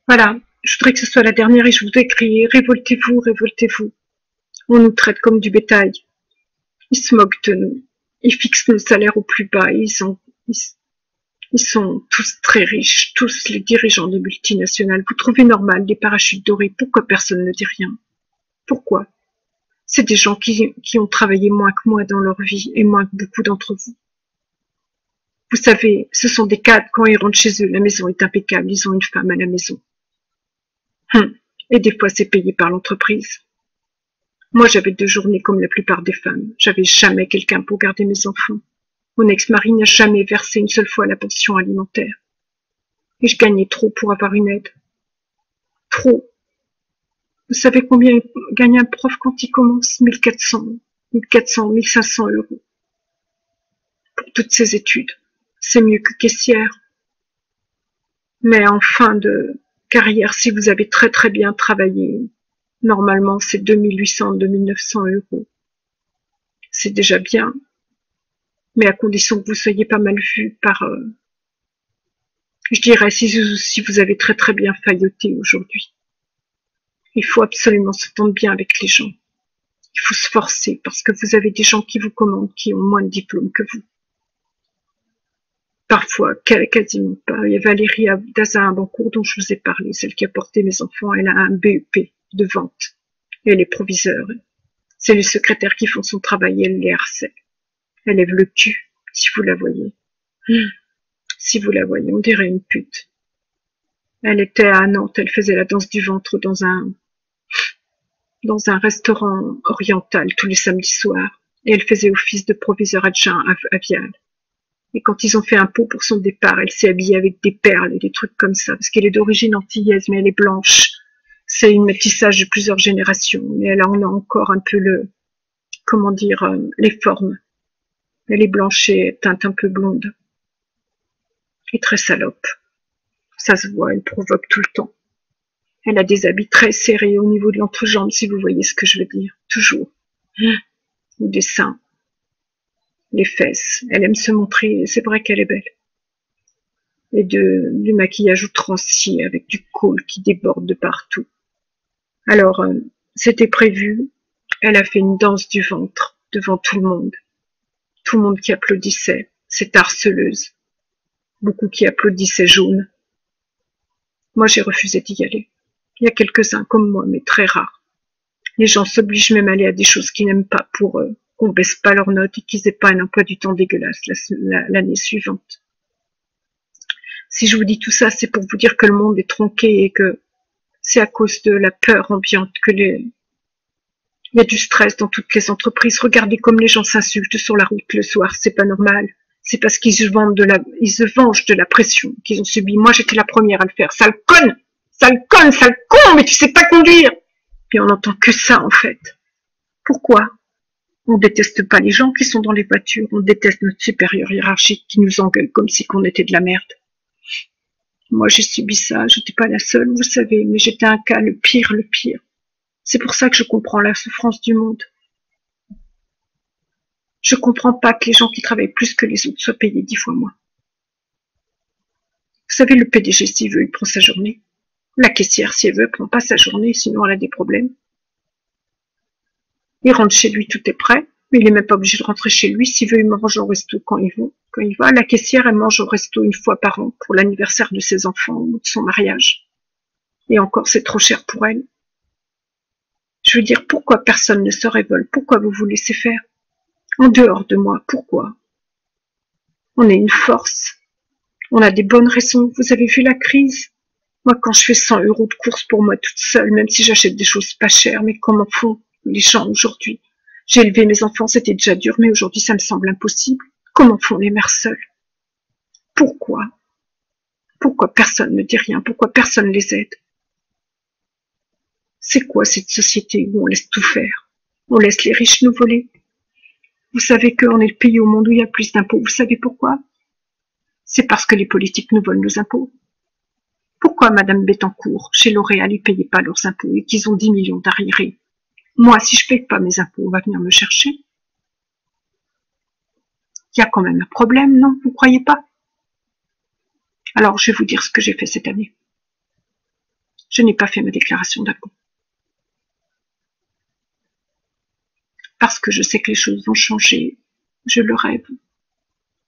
Voilà, je voudrais que ce soit la dernière et je voudrais crier révoltez-vous, révoltez-vous. On nous traite comme du bétail. Ils se moquent de nous. Ils fixent nos salaires au plus bas. Ils sont tous très riches, tous les dirigeants des multinationales. Vous trouvez normal des parachutes dorés? Pourquoi personne ne dit rien? Pourquoi? C'est des gens qui ont travaillé moins que moi dans leur vie et moins que beaucoup d'entre vous. Vous savez, ce sont des cadres, quand ils rentrent chez eux, la maison est impeccable, ils ont une femme à la maison. Et des fois, c'est payé par l'entreprise. Moi, j'avais 2 journées comme la plupart des femmes. J'avais jamais quelqu'un pour garder mes enfants. Mon ex-mari n'a jamais versé une seule fois la pension alimentaire. Et je gagnais trop pour avoir une aide. Trop. Vous savez combien gagne un prof quand il commence? 1400, 1400, 1500 euros. Pour toutes ses études. C'est mieux que caissière. Mais en fin de carrière, si vous avez très très bien travaillé, normalement c'est 2800, 2900 euros. C'est déjà bien, mais à condition que vous soyez pas mal vu par, je dirais, si vous avez très très bien failloté aujourd'hui. Il faut absolument s'entendre bien avec les gens. Il faut se forcer parce que vous avez des gens qui vous commandent qui ont moins de diplômes que vous. Parfois, quasiment pas. Il y a Valérie Dazin-Abancourt dont je vous ai parlé, celle qui a porté mes enfants. Elle a un BEP de vente. Elle est proviseure. C'est les secrétaires qui font son travail et elle les harcèle. Elle lève le cul, si vous la voyez. Si vous la voyez, on dirait une pute. Elle était à Nantes, elle faisait la danse du ventre dans un restaurant oriental tous les samedis soirs. Et elle faisait office de proviseur adjoint à Viale. Et quand ils ont fait un pot pour son départ, elle s'est habillée avec des perles et des trucs comme ça, parce qu'elle est d'origine antillaise, mais elle est blanche. C'est une métissage de plusieurs générations, mais elle en a encore un peu les formes. Elle est blanche et teinte un peu blonde. Et très salope. Ça se voit, elle provoque tout le temps. Elle a des habits très serrés au niveau de l'entrejambe, si vous voyez ce que je veux dire. Toujours. Ou des seins. Les fesses. Elle aime se montrer, c'est vrai qu'elle est belle. Et du maquillage outrancier avec du col qui déborde de partout. Alors, c'était prévu. Elle a fait une danse du ventre devant tout le monde. Tout le monde qui applaudissait. Cette harceleuse. Beaucoup qui applaudissaient jaune. Moi, j'ai refusé d'y aller. Il y a quelques-uns comme moi, mais très rares. Les gens s'obligent même à aller à des choses qu'ils n'aiment pas pour qu'on baisse pas leurs notes et qu'ils aient pas un emploi du temps dégueulasse l'année suivante. Si je vous dis tout ça, c'est pour vous dire que le monde est tronqué et que c'est à cause de la peur ambiante il y a du stress dans toutes les entreprises. Regardez comme les gens s'insultent sur la route le soir, c'est pas normal. C'est parce qu'ils se vengent de la pression qu'ils ont subie. Moi, j'étais la première à le faire. Sale conne! Sale conne! Sale con! Mais tu sais pas conduire! Puis on n'entend que ça, en fait. Pourquoi? On déteste pas les gens qui sont dans les voitures. On déteste notre supérieur hiérarchique qui nous engueule comme si qu'on était de la merde. Moi, j'ai subi ça. J'étais pas la seule, vous savez, mais j'étais un cas le pire, le pire. C'est pour ça que je comprends la souffrance du monde. Je comprends pas que les gens qui travaillent plus que les autres soient payés 10 fois moins. Vous savez, le PDG, s'il veut, il prend sa journée. La caissière, si elle veut, prend pas sa journée, sinon elle a des problèmes. Il rentre chez lui, tout est prêt, mais il est même pas obligé de rentrer chez lui. S'il veut, il mange au resto quand il va. La caissière, elle mange au resto une fois par an pour l'anniversaire de ses enfants ou de son mariage. Et encore, c'est trop cher pour elle. Je veux dire, pourquoi personne ne se révolte? Pourquoi vous vous laissez faire? En dehors de moi, pourquoi? On est une force. On a des bonnes raisons. Vous avez vu la crise? Moi, quand je fais 100 euros de courses pour moi toute seule, même si j'achète des choses pas chères, mais comment font les gens aujourd'hui? J'ai élevé mes enfants, c'était déjà dur, mais aujourd'hui, ça me semble impossible. Comment font les mères seules? Pourquoi? Pourquoi personne ne dit rien? Pourquoi personne les aide? C'est quoi cette société où on laisse tout faire? On laisse les riches nous voler? Vous savez qu'on est le pays au monde où il y a plus d'impôts. Vous savez pourquoi? C'est parce que les politiques nous volent nos impôts. Pourquoi Madame Bettencourt, chez L'Oréal, ils ne payaient pas leurs impôts et qu'ils ont 10 millions d'arriérés? Moi, si je ne paye pas mes impôts, on va venir me chercher. Il y a quand même un problème, non? Vous ne croyez pas? Alors, je vais vous dire ce que j'ai fait cette année. Je n'ai pas fait ma déclaration d'impôt. Parce que je sais que les choses vont changer. Je le rêve.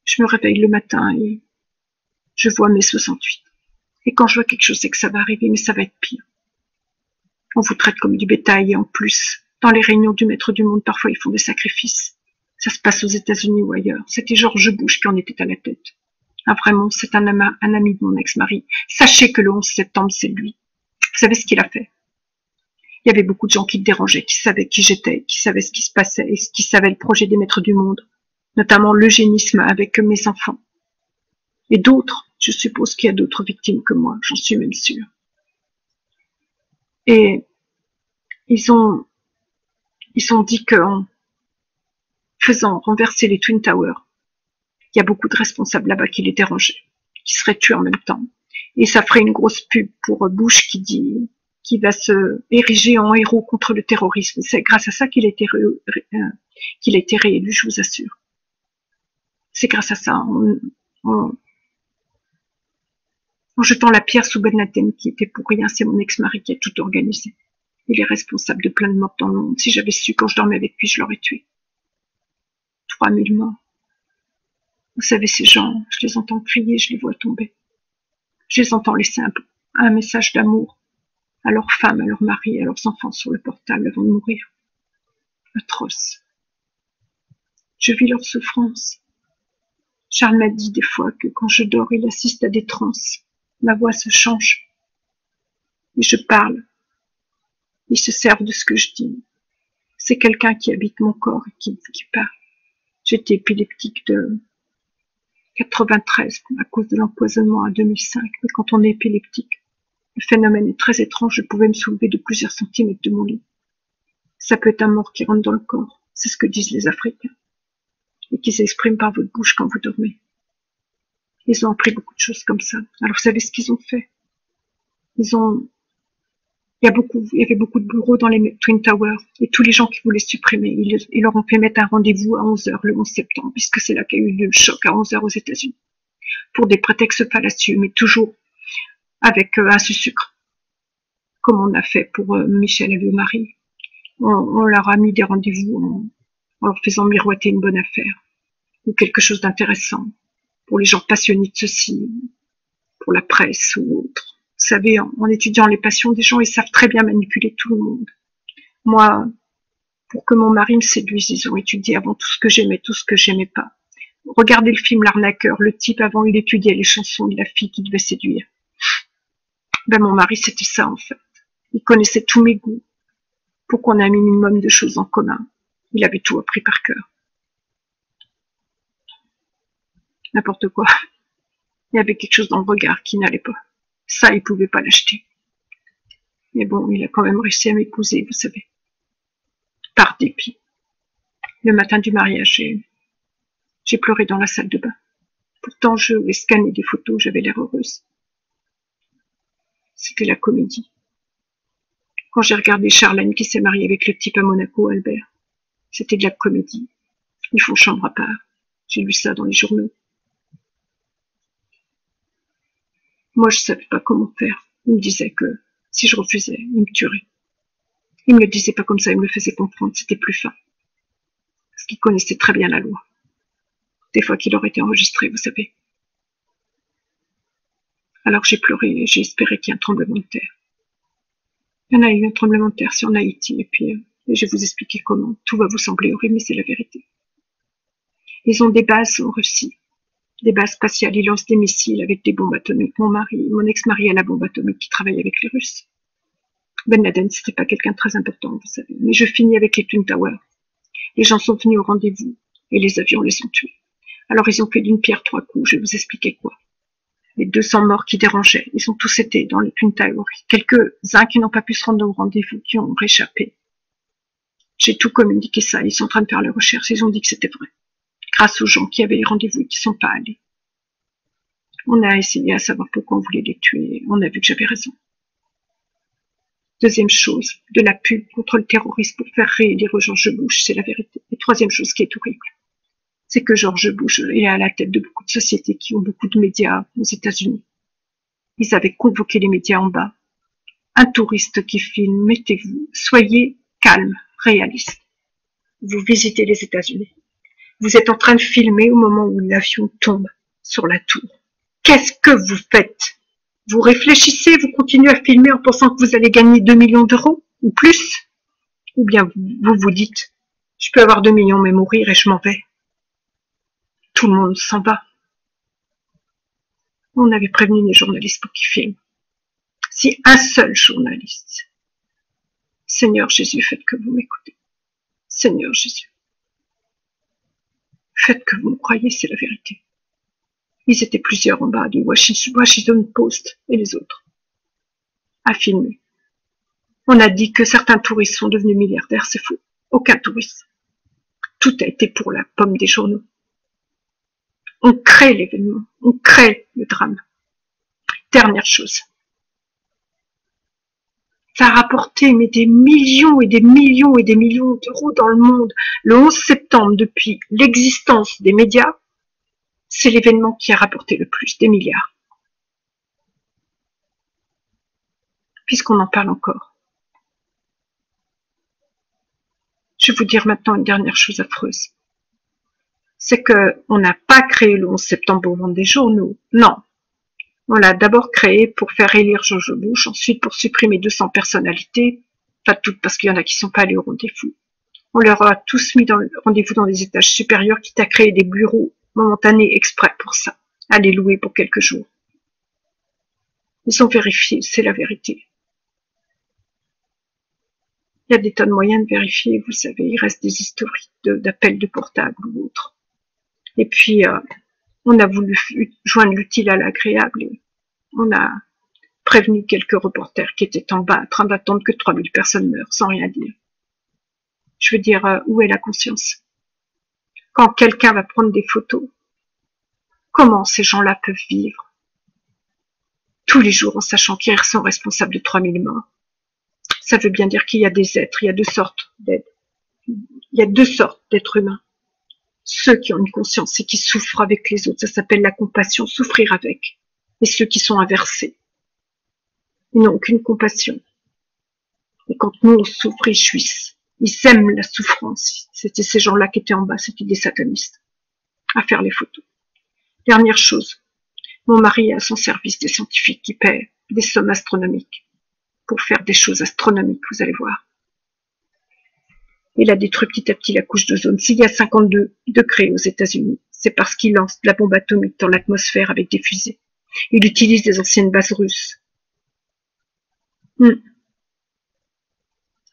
Je me réveille le matin et je vois mes 68. Et quand je vois quelque chose, c'est que ça va arriver, mais ça va être pire. On vous traite comme du bétail et en plus, dans les réunions du maître du monde, parfois ils font des sacrifices. Ça se passe aux États-Unis ou ailleurs. C'était George Bush qui en était à la tête. Ah vraiment, c'est un ami de mon ex-mari. Sachez que le 11 septembre, c'est lui. Vous savez ce qu'il a fait? Il y avait beaucoup de gens qui le dérangeaient, qui savaient qui j'étais, qui savaient ce qui se passait, et qui savaient le projet des maîtres du monde, notamment l'eugénisme avec mes enfants. Et d'autres, je suppose qu'il y a d'autres victimes que moi, j'en suis même sûre. Et ils ont dit qu'en faisant renverser les Twin Towers, il y a beaucoup de responsables là-bas qui les dérangeaient, qui seraient tués en même temps. Et ça ferait une grosse pub pour Bush qui va se ériger en héros contre le terrorisme. C'est grâce à ça qu'il a été réélu, je vous assure. C'est grâce à ça, en jetant la pierre sous Ben Laden, qui était pour rien, c'est mon ex-mari qui a tout organisé. Il est responsable de plein de morts dans le monde. Si j'avais su quand je dormais avec lui, je l'aurais tué. 3000 morts. Vous savez, ces gens, je les entends crier, je les vois tomber. Je les entends laisser un message d'amour à leurs femmes, à leurs maris, à leurs enfants sur le portable avant de mourir. Atroce. Je vis leur souffrance. Charles m'a dit des fois que quand je dors, il assiste à des transes. Ma voix se change. Et je parle. Ils se servent de ce que je dis. C'est quelqu'un qui habite mon corps et qui parle. J'étais épileptique de 93 à cause de l'empoisonnement à 2005. Mais quand on est épileptique, le phénomène est très étrange. Je pouvais me soulever de plusieurs centimètres de mon lit. Ça peut être un mort qui rentre dans le corps. C'est ce que disent les Africains. Et qui s'exprime par votre bouche quand vous dormez. Ils ont appris beaucoup de choses comme ça. Alors vous savez ce qu'ils ont fait? Il y avait beaucoup de bureaux dans les Twin Towers et tous les gens qui voulaient supprimer, ils leur ont fait mettre un rendez-vous à 11h le 11 septembre, puisque c'est là qu'a eu le choc à 11h aux États-Unis, pour des prétextes fallacieux, mais toujours avec un sucre, comme on a fait pour Michel et le mari. On leur a mis des rendez-vous en leur faisant miroiter une bonne affaire ou quelque chose d'intéressant pour les gens passionnés de ceci, pour la presse ou autre. Vous savez, en étudiant les passions des gens, ils savent très bien manipuler tout le monde. Moi, pour que mon mari me séduise, ils ont étudié avant tout ce que j'aimais, tout ce que j'aimais pas. Regardez le film L'Arnaqueur, le type avant il étudiait les chansons de la fille qu'il devait séduire. Ben mon mari c'était ça en fait. Il connaissait tous mes goûts. Pour qu'on ait un minimum de choses en commun. Il avait tout appris par cœur. N'importe quoi. Il y avait quelque chose dans le regard qui n'allait pas. Ça, il pouvait pas l'acheter. Mais bon, il a quand même réussi à m'épouser, vous savez. Par dépit. Le matin du mariage, j'ai pleuré dans la salle de bain. Pourtant, je vais scanner des photos, j'avais l'air heureuse. C'était la comédie. Quand j'ai regardé Charlène qui s'est mariée avec le type à Monaco, Albert, c'était de la comédie. Ils font chambre à part. J'ai lu ça dans les journaux. Moi, je savais pas comment faire. Il me disait que si je refusais, il me tuerait. Il me le disait pas comme ça, il me le faisait comprendre, c'était plus fin. Parce qu'il connaissait très bien la loi. Des fois qu'il aurait été enregistré, vous savez. Alors j'ai pleuré et j'ai espéré qu'il y ait un tremblement de terre. Il y en a eu un tremblement de terre sur Haïti, et puis je vais vous expliquer comment. Tout va vous sembler horrible, mais c'est la vérité. Ils ont des bases en Russie, des bases spatiales, ils lancent des missiles avec des bombes atomiques. Mon ex-mari a la bombe atomique qui travaille avec les Russes. Ben Laden, c'était pas quelqu'un de très important, vous savez. Mais je finis avec les Twin Towers. Les gens sont venus au rendez-vous, et les avions les ont tués. Alors ils ont fait d'une pierre trois coups, je vais vous expliquer quoi. Les 200 morts qui dérangeaient, ils ont tous été dans les Twin Towers. Quelques-uns qui n'ont pas pu se rendre au rendez-vous, qui ont réchappé. J'ai tout communiqué ça, ils sont en train de faire les recherches, ils ont dit que c'était vrai. Grâce aux gens qui avaient les rendez-vous et qui ne sont pas allés. On a essayé à savoir pourquoi on voulait les tuer, on a vu que j'avais raison. Deuxième chose, de la pub contre le terrorisme pour faire réélire George Bush, c'est la vérité. Et troisième chose qui est horrible, c'est que George Bush est à la tête de beaucoup de sociétés qui ont beaucoup de médias aux États-Unis. Ils avaient convoqué les médias en bas un touriste qui filme, mettez-vous, soyez calme, réaliste. Vous visitez les États-Unis. Vous êtes en train de filmer au moment où l'avion tombe sur la tour. Qu'est-ce que vous faites? Vous réfléchissez, vous continuez à filmer en pensant que vous allez gagner 2 millions d'euros ou plus? Ou bien vous vous dites, je peux avoir 2 millions mais mourir et je m'en vais. Tout le monde s'en va. On avait prévenu les journalistes pour qu'ils filment. Si un seul journaliste, Seigneur Jésus, faites que vous m'écoutez. Seigneur Jésus, faites que vous me croyez, c'est la vérité. Ils étaient plusieurs en bas du Washington Post et les autres à filmer. On a dit que certains touristes sont devenus milliardaires, c'est faux. Aucun touriste. Tout a été pour la pomme des journaux. On crée l'événement, on crée le drame. Dernière chose. Ça a rapporté mais des millions et des millions et des millions d'euros dans le monde. Le 11 septembre, depuis l'existence des médias, c'est l'événement qui a rapporté le plus, des milliards. Puisqu'on en parle encore. Je vais vous dire maintenant une dernière chose affreuse. C'est qu'on n'a pas créé le 11 septembre pour vendre des journaux. Non. On l'a d'abord créé pour faire élire George Bush, ensuite pour supprimer 200 personnalités, pas toutes parce qu'il y en a qui ne sont pas allés au rendez-vous. On leur a tous mis dans le rendez-vous dans les étages supérieurs, quitte à créer des bureaux momentanés exprès pour ça, à les louer pour quelques jours. Ils ont vérifié, c'est la vérité. Il y a des tas de moyens de vérifier, vous savez, il reste des historiques d'appels de portable ou autres. Et puis, on a voulu joindre l'utile à l'agréable et on a prévenu quelques reporters qui étaient en bas en train d'attendre que 3000 personnes meurent sans rien dire. Je veux dire, où est la conscience? Quand quelqu'un va prendre des photos, comment ces gens-là peuvent vivre tous les jours en sachant qu'ils sont responsables de 3000 morts? Ça veut bien dire qu'il y a des êtres, il y a deux sortes d'êtres. Il y a deux sortes d'êtres humains. Ceux qui ont une conscience et qui souffrent avec les autres, ça s'appelle la compassion, souffrir avec. Et ceux qui sont inversés, ils n'ont aucune compassion. Et quand nous, on souffre, ils jouissent. Ils aiment la souffrance. C'était ces gens-là qui étaient en bas, c'était des satanistes, à faire les photos. Dernière chose, mon mari a à son service des scientifiques qui paient des sommes astronomiques pour faire des choses astronomiques, vous allez voir. Il a détruit petit à petit la couche d'ozone. S'il y a 52 degrés aux États-Unis, c'est parce qu'il lance de la bombe atomique dans l'atmosphère avec des fusées. Il utilise des anciennes bases russes.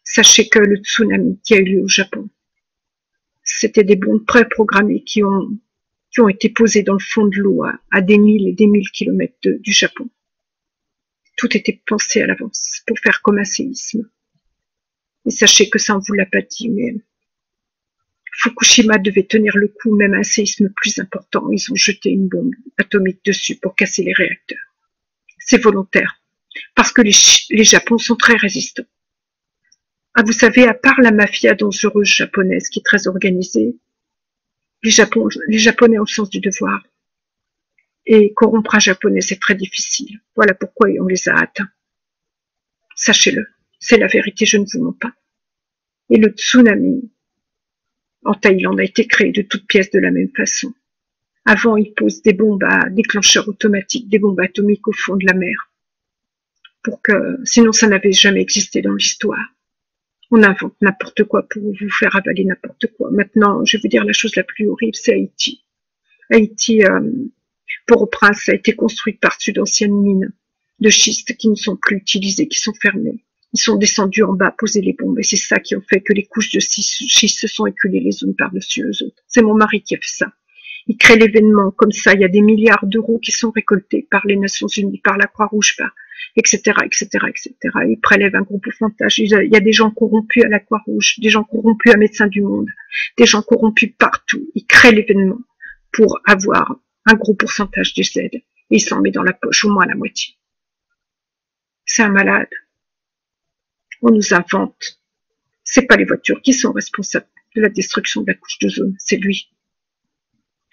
Sachez que le tsunami qui a eu lieu au Japon, c'était des bombes préprogrammées qui ont été posées dans le fond de l'eau à des milles et des milles kilomètres du Japon. Tout était pensé à l'avance pour faire comme un séisme. Et sachez que ça, on vous l'a pas dit, mais Fukushima devait tenir le coup, même un séisme plus important. Ils ont jeté une bombe atomique dessus pour casser les réacteurs. C'est volontaire, parce que les Japons sont très résistants. Ah, vous savez, à part la mafia dangereuse japonaise qui est très organisée, les Japonais ont le sens du devoir. Et corrompre un Japonais, c'est très difficile. Voilà pourquoi on les a atteints. Sachez-le, c'est la vérité, je ne vous mens pas. Et le tsunami en Thaïlande a été créé de toutes pièces de la même façon. Avant, ils posent des bombes à déclencheur automatique, des bombes atomiques au fond de la mer. Sinon, ça n'avait jamais existé dans l'histoire. On invente n'importe quoi pour vous faire avaler n'importe quoi. Maintenant, je vais vous dire la chose la plus horrible, c'est Haïti. Haïti, Port-au-Prince a été construite par-dessus d'anciennes mines de schiste qui ne sont plus utilisées, qui sont fermées. Ils sont descendus en bas, poser les bombes, et c'est ça qui a fait que les couches de schiste se sont éculées les unes par-dessus les autres. C'est mon mari qui a fait ça. Il crée l'événement comme ça, il y a des milliards d'euros qui sont récoltés par les Nations Unies, par la Croix-Rouge, etc., etc., etc. Il prélève un gros pourcentage. Il y a des gens corrompus à la Croix-Rouge, des gens corrompus à Médecins du Monde, des gens corrompus partout. Il crée l'événement pour avoir un gros pourcentage des aides. Et il s'en met dans la poche, au moins la moitié. C'est un malade. On nous invente. C'est pas les voitures qui sont responsables de la destruction de la couche d'ozone, c'est lui.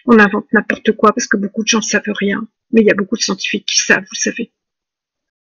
On invente n'importe quoi parce que beaucoup de gens savent rien. Mais il y a beaucoup de scientifiques qui savent, vous savez.